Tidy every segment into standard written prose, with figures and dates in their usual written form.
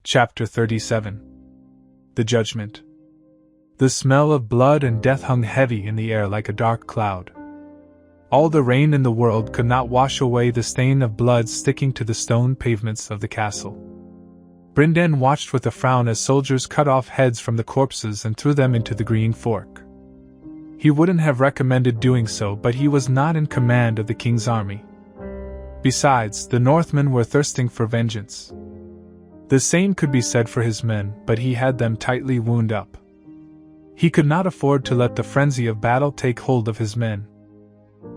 Chapter 37. The Judgment. The smell of blood and death hung heavy in the air like a dark cloud. All the rain in the world could not wash away the stain of blood sticking to the stone pavements of the castle. Brynden watched with a frown as soldiers cut off heads from the corpses and threw them into the green fork. He wouldn't have recommended doing so, but he was not in command of the king's army. Besides, the Northmen were thirsting for vengeance. The same could be said for his men, but he had them tightly wound up. He could not afford to let the frenzy of battle take hold of his men.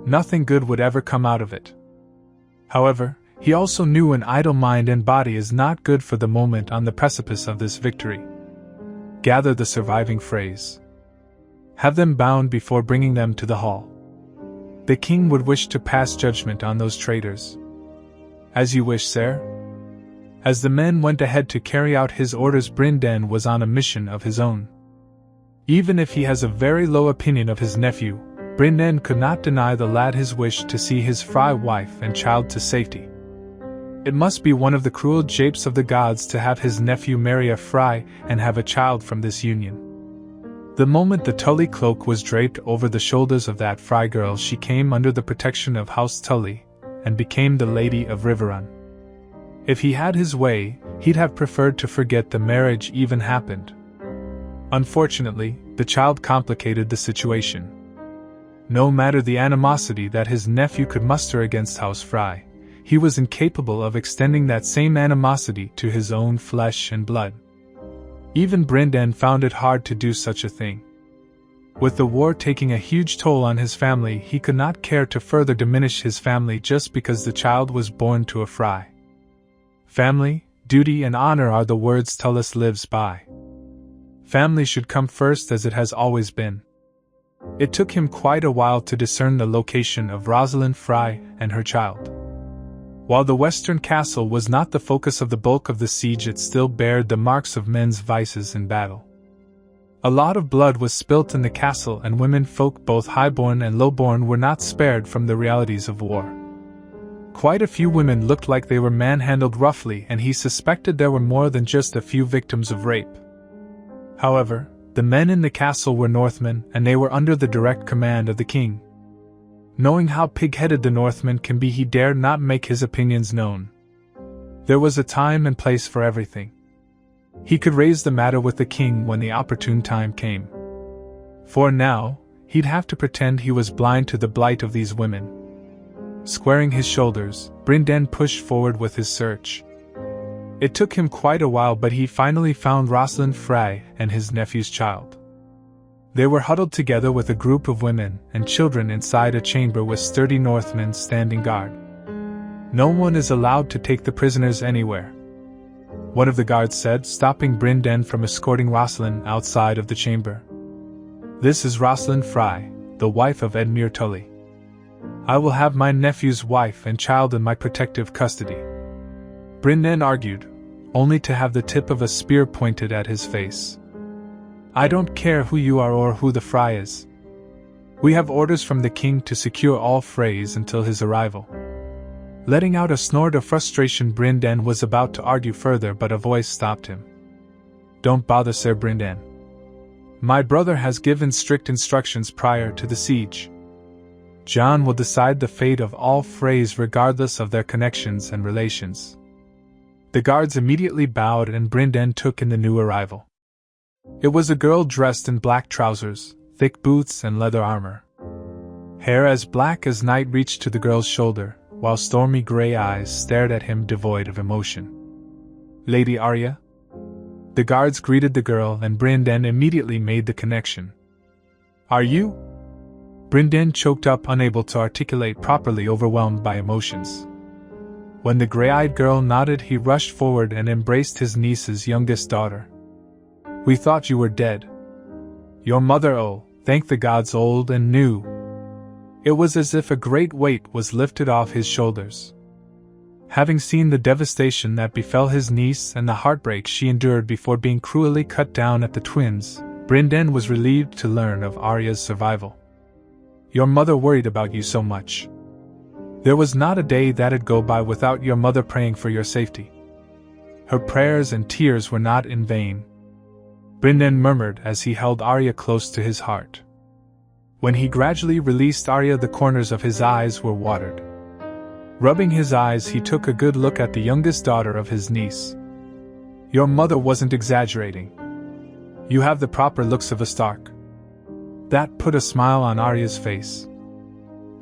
Nothing good would ever come out of it. However, he also knew an idle mind and body is not good for the moment on the precipice of this victory. Gather the surviving phrase. Have them bound before bringing them to the hall. The king would wish to pass judgment on those traitors. As you wish, sir. As the men went ahead to carry out his orders, Brynden was on a mission of his own. Even if he has a very low opinion of his nephew, Brynden could not deny the lad his wish to see his Frey wife and child to safety. It must be one of the cruel japes of the gods to have his nephew marry a Frey and have a child from this union. The moment the Tully cloak was draped over the shoulders of that Frey girl, she came under the protection of House Tully and became the Lady of Riverrun. If he had his way, he'd have preferred to forget the marriage even happened. Unfortunately, the child complicated the situation. No matter the animosity that his nephew could muster against House Frey, he was incapable of extending that same animosity to his own flesh and blood. Even Brynden found it hard to do such a thing. With the war taking a huge toll on his family, he could not care to further diminish his family just because the child was born to a Frey. Family, duty and honor are the words Tullis lives by. Family should come first, as it has always been. It took him quite a while to discern the location of Rosalind Frey and her child. While the western castle was not the focus of the bulk of the siege, it still bared the marks of men's vices in battle. A lot of blood was spilt in the castle, and women folk both highborn and lowborn were not spared from the realities of war. Quite a few women looked like they were manhandled roughly, and he suspected there were more than just a few victims of rape. However, the men in the castle were Northmen, and they were under the direct command of the king. Knowing how pig-headed the Northmen can be, he dared not make his opinions known. There was a time and place for everything. He could raise the matter with the king when the opportune time came. For now, he'd have to pretend he was blind to the blight of these women. Squaring his shoulders, Brynden pushed forward with his search. It took him quite a while, but he finally found Rosalind Frey and his nephew's child. They were huddled together with a group of women and children inside a chamber with sturdy Northmen standing guard. No one is allowed to take the prisoners anywhere, one of the guards said, stopping Brynden from escorting Rosalind outside of the chamber. This is Rosalind Frey, the wife of Edmure Tully. I will have my nephew's wife and child in my protective custody. Brynden argued, only to have the tip of a spear pointed at his face. I don't care who you are or who the Frey is. We have orders from the king to secure all Freys until his arrival. Letting out a snort of frustration, Brynden was about to argue further, but a voice stopped him. Don't bother, Sir Brynden. My brother has given strict instructions prior to the siege. John will decide the fate of all Freys regardless of their connections and relations. The guards immediately bowed, and Brynden took in the new arrival. It was a girl dressed in black trousers, thick boots and leather armor. Hair as black as night reached to the girl's shoulder, while stormy gray eyes stared at him devoid of emotion. Lady Arya? The guards greeted the girl, and Brynden immediately made the connection. Are you? Brynden choked up, unable to articulate properly, overwhelmed by emotions. When the gray-eyed girl nodded, he rushed forward and embraced his niece's youngest daughter. We thought you were dead. Your mother, oh, thank the gods, old and new. It was as if a great weight was lifted off his shoulders. Having seen the devastation that befell his niece and the heartbreak she endured before being cruelly cut down at the twins, Brynden was relieved to learn of Arya's survival. Your mother worried about you so much. There was not a day that'd go by without your mother praying for your safety. Her prayers and tears were not in vain. Brynden murmured as he held Arya close to his heart. When he gradually released Arya, the corners of his eyes were watered. Rubbing his eyes, he took a good look at the youngest daughter of his niece. Your mother wasn't exaggerating. You have the proper looks of a Stark. That put a smile on Arya's face.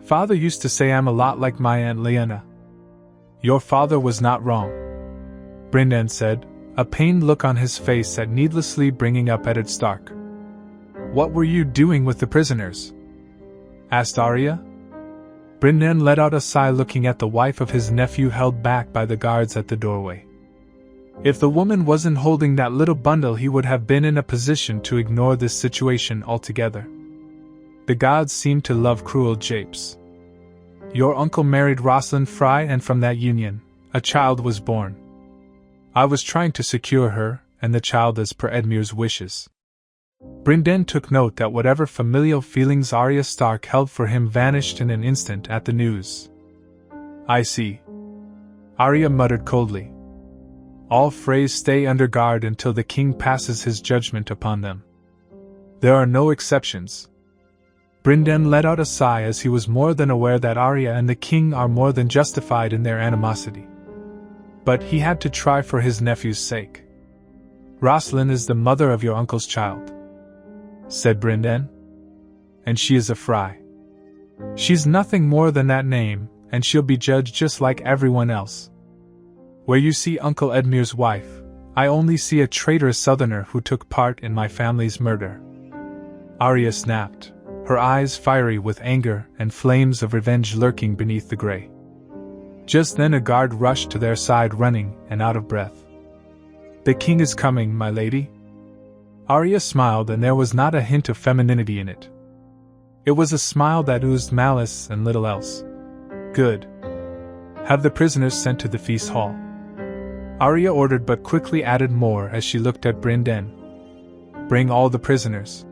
Father used to say I'm a lot like my Aunt Lyanna. Your father was not wrong, Brynden said, a pained look on his face at needlessly bringing up Eddard Stark. What were you doing with the prisoners? Asked Arya. Brynden let out a sigh, looking at the wife of his nephew held back by the guards at the doorway. If the woman wasn't holding that little bundle, he would have been in a position to ignore this situation altogether. The gods seem to love cruel japes. Your uncle married Rosalind Frye, and from that union, a child was born. I was trying to secure her and the child as per Edmure's wishes. Brynden took note that whatever familial feelings Arya Stark held for him vanished in an instant at the news. I see, Arya muttered coldly. All Freys stay under guard until the king passes his judgment upon them. There are no exceptions. Brynden let out a sigh, as he was more than aware that Arya and the king are more than justified in their animosity. But he had to try for his nephew's sake. Rosalind is the mother of your uncle's child, said Brynden. And she is a Frye. She's nothing more than that name, and she'll be judged just like everyone else. Where you see Uncle Edmure's wife, I only see a traitorous southerner who took part in my family's murder. Arya snapped, her eyes fiery with anger and flames of revenge lurking beneath the grey. Just then a guard rushed to their side, running and out of breath. The king is coming, my lady. Arya smiled, and there was not a hint of femininity in it. It was a smile that oozed malice and little else. Good. Have the prisoners sent to the feast hall, Arya ordered, but quickly added more as she looked at Brynden. Bring all the prisoners.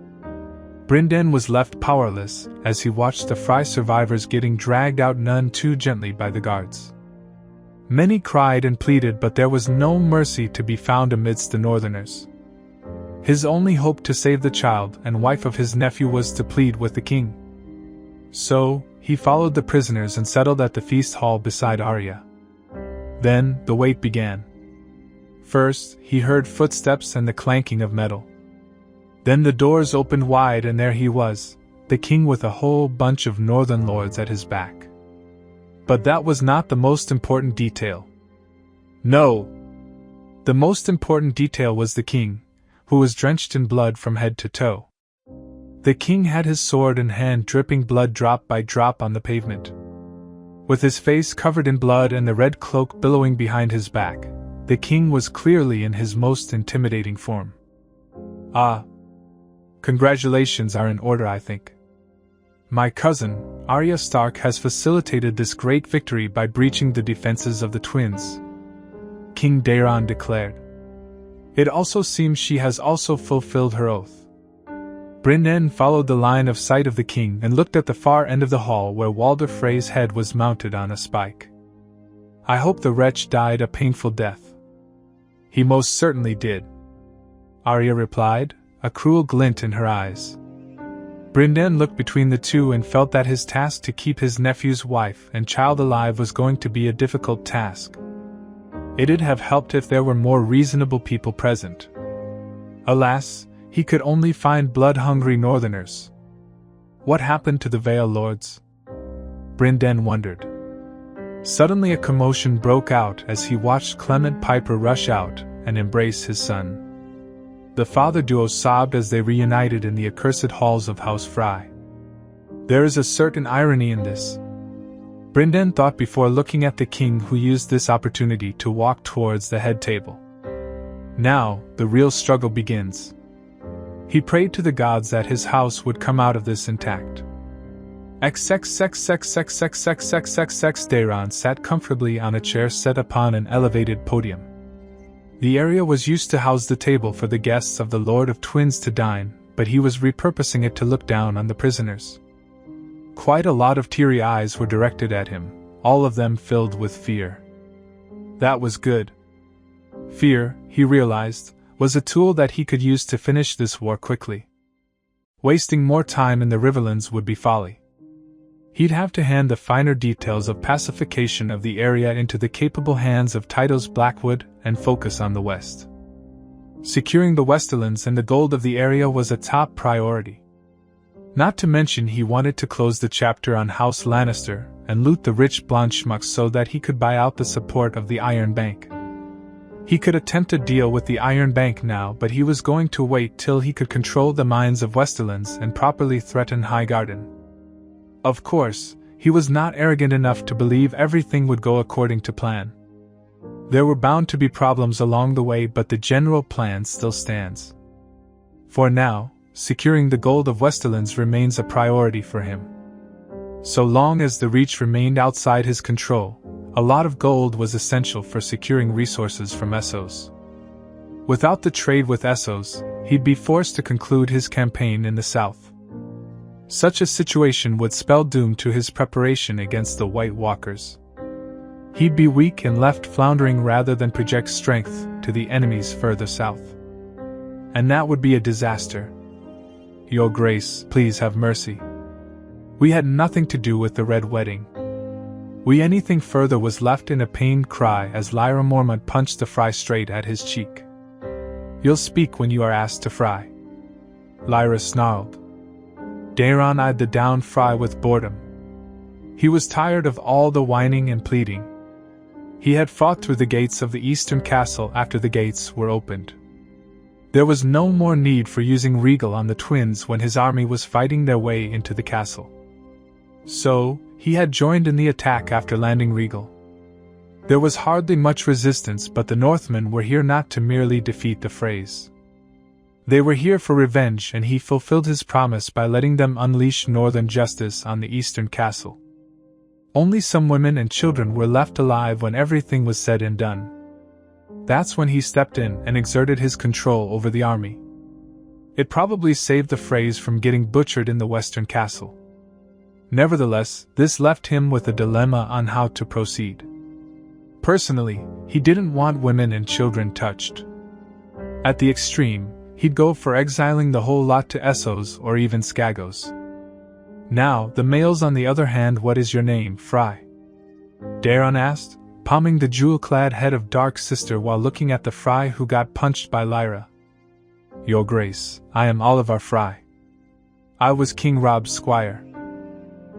Brynden was left powerless as he watched the Frye survivors getting dragged out none too gently by the guards. Many cried and pleaded, but there was no mercy to be found amidst the northerners. His only hope to save the child and wife of his nephew was to plead with the king. So, he followed the prisoners and settled at the feast hall beside Arya. Then, the wait began. First, he heard footsteps and the clanking of metal. Then the doors opened wide, and there he was, the king with a whole bunch of northern lords at his back. But that was not the most important detail. No! The most important detail was the king, who was drenched in blood from head to toe. The king had his sword in hand, dripping blood drop by drop on the pavement. With his face covered in blood and the red cloak billowing behind his back, the king was clearly in his most intimidating form. Ah! Congratulations are in order, I think. My cousin, Arya Stark, has facilitated this great victory by breaching the defenses of the twins, King Daeron declared. It also seems she has also fulfilled her oath. Brynden followed the line of sight of the king and looked at the far end of the hall where Walder Frey's head was mounted on a spike. I hope the wretch died a painful death. He most certainly did, Arya replied, a cruel glint in her eyes. Brynden looked between the two and felt that his task to keep his nephew's wife and child alive was going to be a difficult task. It'd have helped if there were more reasonable people present. Alas, he could only find blood-hungry northerners. What happened to the Vale Lords? Brynden wondered. Suddenly a commotion broke out as he watched Clement Piper rush out and embrace his son. The father duo sobbed as they reunited in the accursed halls of House Frye. There is a certain irony in this, Brynden thought before looking at the king, who used this opportunity to walk towards the head table. Now, the real struggle begins. He prayed to the gods that his house would come out of this intact. Daeron sat comfortably on a chair set upon an elevated podium. The area was used to house the table for the guests of the Lord of Twins to dine, but he was repurposing it to look down on the prisoners. Quite a lot of teary eyes were directed at him, all of them filled with fear. That was good. Fear, he realized, was a tool that he could use to finish this war quickly. Wasting more time in the Riverlands would be folly. He'd have to hand the finer details of pacification of the area into the capable hands of Tytos Blackwood and focus on the west. Securing the Westerlands and the gold of the area was a top priority. Not to mention he wanted to close the chapter on House Lannister and loot the rich blonde schmucks so that he could buy out the support of the Iron Bank. He could attempt a deal with the Iron Bank now, but he was going to wait till he could control the mines of Westerlands and properly threaten Highgarden. Of course, he was not arrogant enough to believe everything would go according to plan. There were bound to be problems along the way, but the general plan still stands. For now, securing the gold of Westerlands remains a priority for him. So long as the Reach remained outside his control, a lot of gold was essential for securing resources from Essos. Without the trade with Essos, he'd be forced to conclude his campaign in the south. Such a situation would spell doom to his preparation against the White Walkers. He'd be weak and left floundering rather than project strength to the enemies further south. And that would be a disaster. Your Grace, please have mercy. We had nothing to do with the Red Wedding. Anything further was left in a pained cry as Lyra Mormont punched the fry straight at his cheek. You'll speak when you are asked to fry. Lyra snarled. Daeron eyed the downed fry with boredom. He was tired of all the whining and pleading. He had fought through the gates of the eastern castle after the gates were opened. There was no more need for using Regal on the twins when his army was fighting their way into the castle. So, he had joined in the attack after landing Regal. There was hardly much resistance, but the Northmen were here not to merely defeat the Freys. They were here for revenge, and he fulfilled his promise by letting them unleash northern justice on the eastern castle. Only some women and children were left alive when everything was said and done. That's when he stepped in and exerted his control over the army. It probably saved the Freys from getting butchered in the western castle. Nevertheless, this left him with a dilemma on how to proceed. Personally, he didn't want women and children touched. At the extreme, he'd go for exiling the whole lot to Essos or even Skagos. Now, the males on the other hand. What is your name, Fry? Daeron asked, palming the jewel-clad head of Dark Sister while looking at the Fry who got punched by Lyra. Your Grace, I am Oliver Fry. I was King Rob's squire.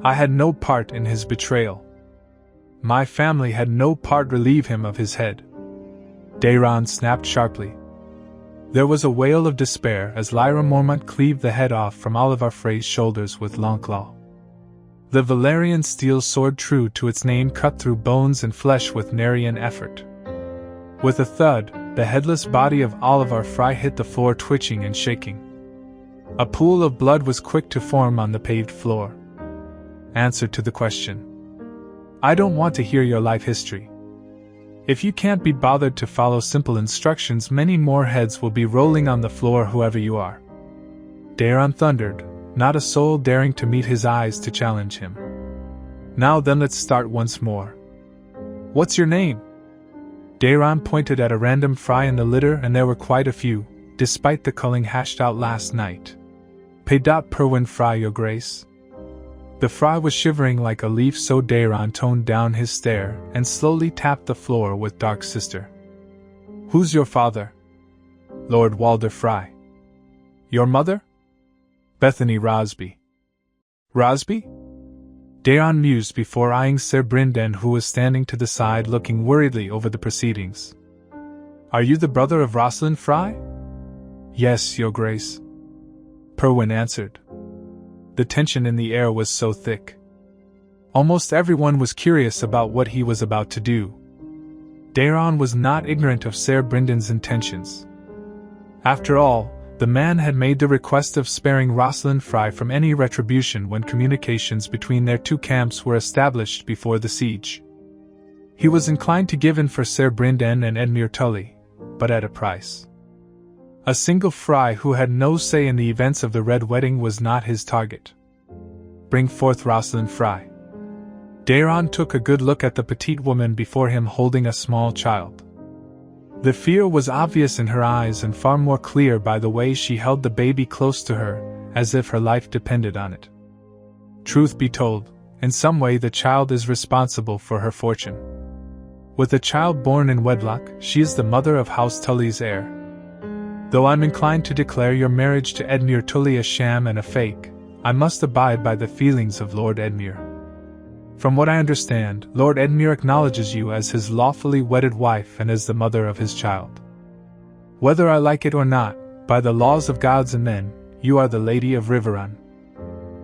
I had no part in his betrayal. My family had no part relieve him of his head. Daeron snapped sharply. There was a wail of despair as Lyra Mormont cleaved the head off from Oliver Frey's shoulders with Longclaw. The Valyrian steel sword, true to its name, cut through bones and flesh with nary an effort. With a thud, the headless body of Oliver Fry hit the floor, twitching and shaking. A pool of blood was quick to form on the paved floor. Answer to the question. I don't want to hear your life history. If you can't be bothered to follow simple instructions, many more heads will be rolling on the floor, whoever you are. Daeron thundered, not a soul daring to meet his eyes to challenge him. Now then, let's start once more. What's your name? Daeron pointed at a random Fry in the litter, and there were quite a few, despite the culling hashed out last night. Perwin Fry, Your Grace. The Fry was shivering like a leaf, so Daeron toned down his stare and slowly tapped the floor with Dark Sister. Who's your father? Lord Walder Fry. Your mother? Bethany Rosby. Rosby? Daeron mused before eyeing Ser Brynden, who was standing to the side looking worriedly over the proceedings. Are you the brother of Rosalind Fry? Yes, Your Grace. Perwin answered. The tension in the air was so thick. Almost everyone was curious about what he was about to do. Daeron was not ignorant of Ser Brynden's intentions. After all, the man had made the request of sparing Rosalind Fry from any retribution when communications between their two camps were established before the siege. He was inclined to give in for Ser Brynden and Edmure Tully, but at a price. A single Fry who had no say in the events of the Red Wedding was not his target. Bring forth Rosalind Fry. Daeron took a good look at the petite woman before him holding a small child. The fear was obvious in her eyes and far more clear by the way she held the baby close to her, as if her life depended on it. Truth be told, in some way the child is responsible for her fortune. With a child born in wedlock, she is the mother of House Tully's heir. Though I'm inclined to declare your marriage to Edmure Tully a sham and a fake, I must abide by the feelings of Lord Edmure. From what I understand, Lord Edmure acknowledges you as his lawfully wedded wife and as the mother of his child. Whether I like it or not, by the laws of gods and men, you are the Lady of Riverrun.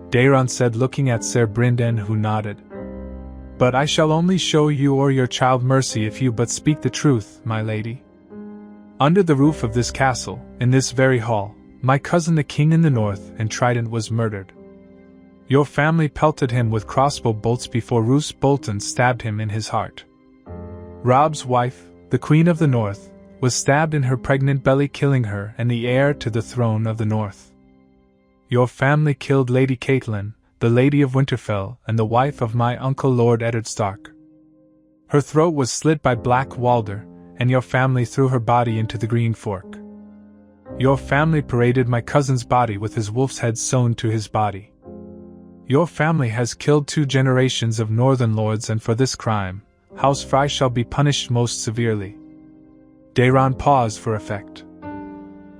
Daeron said, looking at Ser Brynden, who nodded. But I shall only show you or your child mercy if you but speak the truth, my lady. Under the roof of this castle, in this very hall, my cousin the king in the north and Trident was murdered. Your family pelted him with crossbow bolts before Roose Bolton stabbed him in his heart. Robb's wife, the Queen of the North, was stabbed in her pregnant belly, killing her and the heir to the throne of the North. Your family killed Lady Caitlin, the Lady of Winterfell and the wife of my uncle Lord Eddard Stark. Her throat was slit by Black Walder, and your family threw her body into the Green Fork. Your family paraded my cousin's body with his wolf's head sewn to his body. Your family has killed 2 generations of northern lords, and for this crime, House Frey shall be punished most severely. Daeron paused for effect.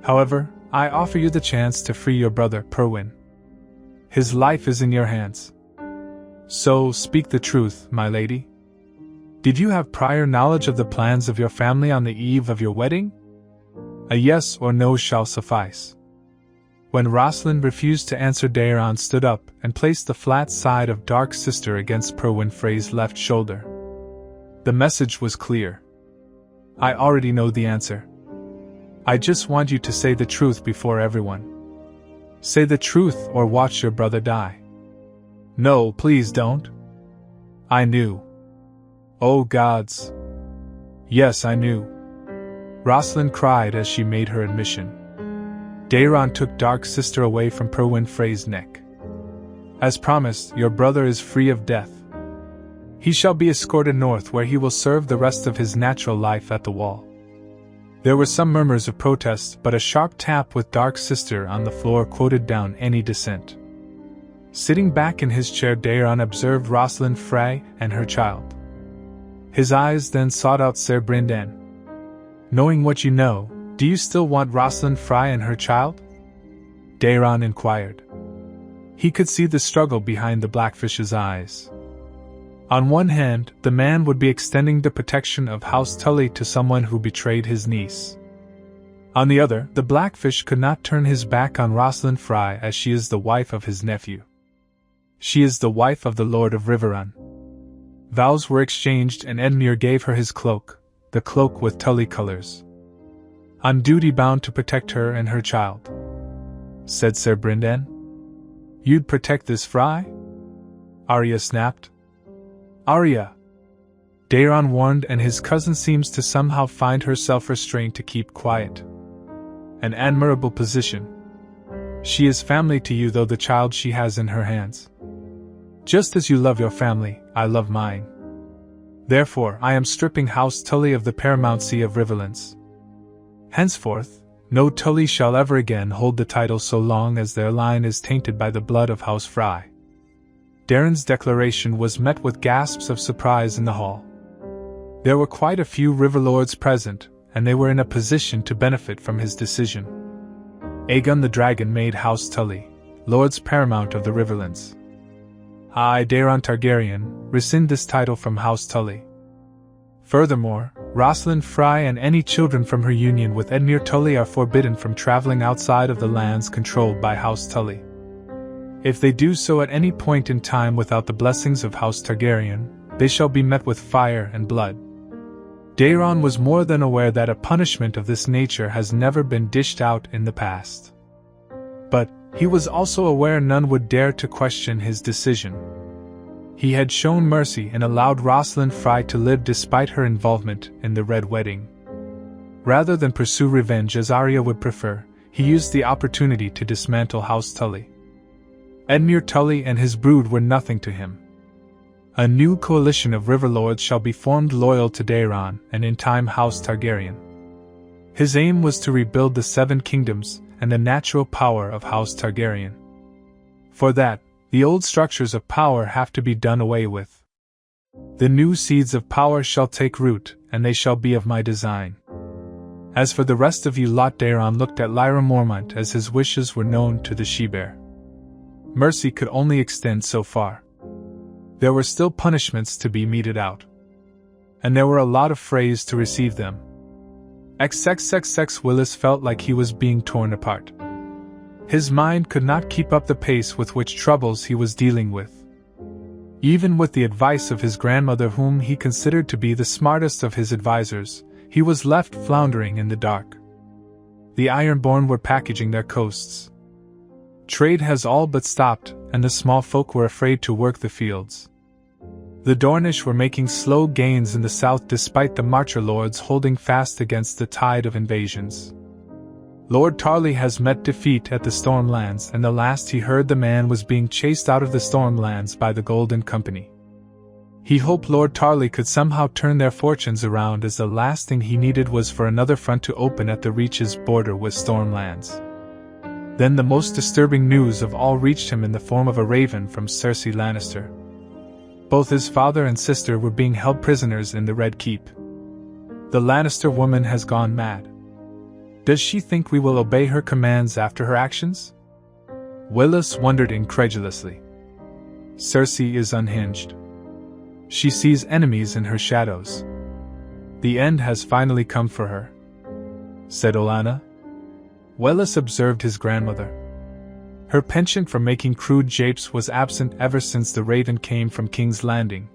However, I offer you the chance to free your brother, Perwyn. His life is in your hands. So, speak the truth, my lady. Did you have prior knowledge of the plans of your family on the eve of your wedding? A yes or no shall suffice. When Rosalind refused to answer, Daeron stood up and placed the flat side of Dark Sister against Perwyn Frey's left shoulder. The message was clear. I already know the answer. I just want you to say the truth before everyone. Say the truth or watch your brother die. No, please don't. I knew. Oh gods. Yes, I knew. Rosalind cried as she made her admission. Daeron took Dark Sister away from Perwyn Frey's neck. As promised, your brother is free of death. He shall be escorted north, where he will serve the rest of his natural life at the wall. There were some murmurs of protest, but a sharp tap with Dark Sister on the floor quoted down any dissent. Sitting back in his chair, Daeron observed Rosalind Frey and her child. His eyes then sought out Ser Brynden. Knowing what you know, do you still want Rosalind Frey and her child? Daeron inquired. He could see the struggle behind the Blackfish's eyes. On one hand, the man would be extending the protection of House Tully to someone who betrayed his niece. On the other, the Blackfish could not turn his back on Rosalind Frey, as she is the wife of his nephew. She is the wife of the Lord of Riverrun. Vows were exchanged and Edmure gave her his cloak, the cloak with Tully colors. I'm duty-bound to protect her and her child, said Ser Brynden. You'd protect this Frey? Arya snapped. Arya! Daeron warned, and his cousin seems to somehow find herself restrained to keep quiet. An admirable position. She is family to you, though the child she has in her hands. Just as you love your family, I love mine. Therefore, I am stripping House Tully of the paramountcy of Riverlands. Henceforth, no Tully shall ever again hold the title so long as their line is tainted by the blood of House Frey. Daeron's declaration was met with gasps of surprise in the hall. There were quite a few Riverlords present, and they were in a position to benefit from his decision. Aegon the Dragon made House Tully Lords Paramount of the Riverlands. I, Daeron Targaryen, rescind this title from House Tully. Furthermore, Rosalind Frey and any children from her union with Edmure Tully are forbidden from traveling outside of the lands controlled by House Tully. If they do so at any point in time without the blessings of House Targaryen, they shall be met with fire and blood. Daeron was more than aware that a punishment of this nature has never been dished out in the past. But he was also aware none would dare to question his decision. He had shown mercy and allowed Rosalind Frey to live despite her involvement in the Red Wedding. Rather than pursue revenge as Arya would prefer, he used the opportunity to dismantle House Tully. Edmure Tully and his brood were nothing to him. A new coalition of Riverlords shall be formed loyal to Daeron and in time House Targaryen. His aim was to rebuild the Seven Kingdoms and the natural power of House Targaryen. For that, the old structures of power have to be done away with. The new seeds of power shall take root, and they shall be of my design. As for the rest of you lot, Daeron looked at Lyra Mormont as his wishes were known to the she-bear. Mercy could only extend so far. There were still punishments to be meted out. And there were a lot of Freys to receive them. XXXX Willis felt like he was being torn apart. His mind could not keep up the pace with which troubles he was dealing with. Even with the advice of his grandmother, whom he considered to be the smartest of his advisors, he was left floundering in the dark. The Ironborn were packaging their coasts. Trade has all but stopped, and the small folk were afraid to work the fields. The Dornish were making slow gains in the south despite the Marcher lords holding fast against the tide of invasions. Lord Tarly has met defeat at the Stormlands, and the last he heard, the man was being chased out of the Stormlands by the Golden Company. He hoped Lord Tarly could somehow turn their fortunes around, as the last thing he needed was for another front to open at the Reach's border with Stormlands. Then the most disturbing news of all reached him in the form of a raven from Cersei Lannister. Both his father and sister were being held prisoners in the Red Keep. The Lannister woman has gone mad. Does she think we will obey her commands after her actions? Willis wondered incredulously. Cersei is unhinged. She sees enemies in her shadows. The end has finally come for her, said Olenna. Willis observed his grandmother. Her penchant for making crude japes was absent ever since the raven came from King's Landing.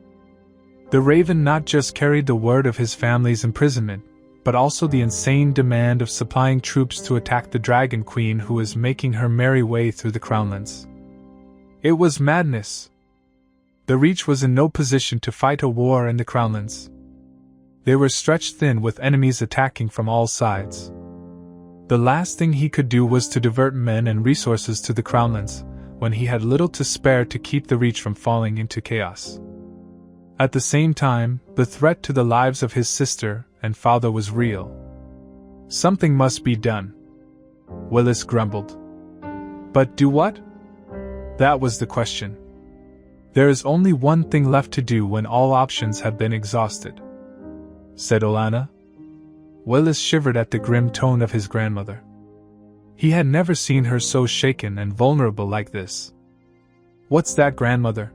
The raven not just carried the word of his family's imprisonment, but also the insane demand of supplying troops to attack the Dragon Queen, who was making her merry way through the Crownlands. It was madness. The Reach was in no position to fight a war in the Crownlands. They were stretched thin with enemies attacking from all sides. The last thing he could do was to divert men and resources to the Crownlands, when he had little to spare to keep the Reach from falling into chaos. At the same time, the threat to the lives of his sister and father was real. Something must be done, Willis grumbled. But do what? That was the question. There is only one thing left to do when all options have been exhausted, said Olenna. Willis shivered at the grim tone of his grandmother. He had never seen her so shaken and vulnerable like this. What's that, grandmother?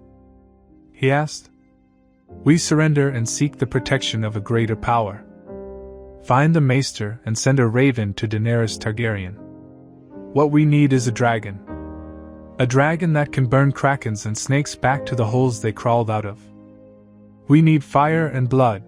He asked. We surrender and seek the protection of a greater power. Find the Maester and send a raven to Daenerys Targaryen. What we need is a dragon. A dragon that can burn krakens and snakes back to the holes they crawled out of. We need fire and blood,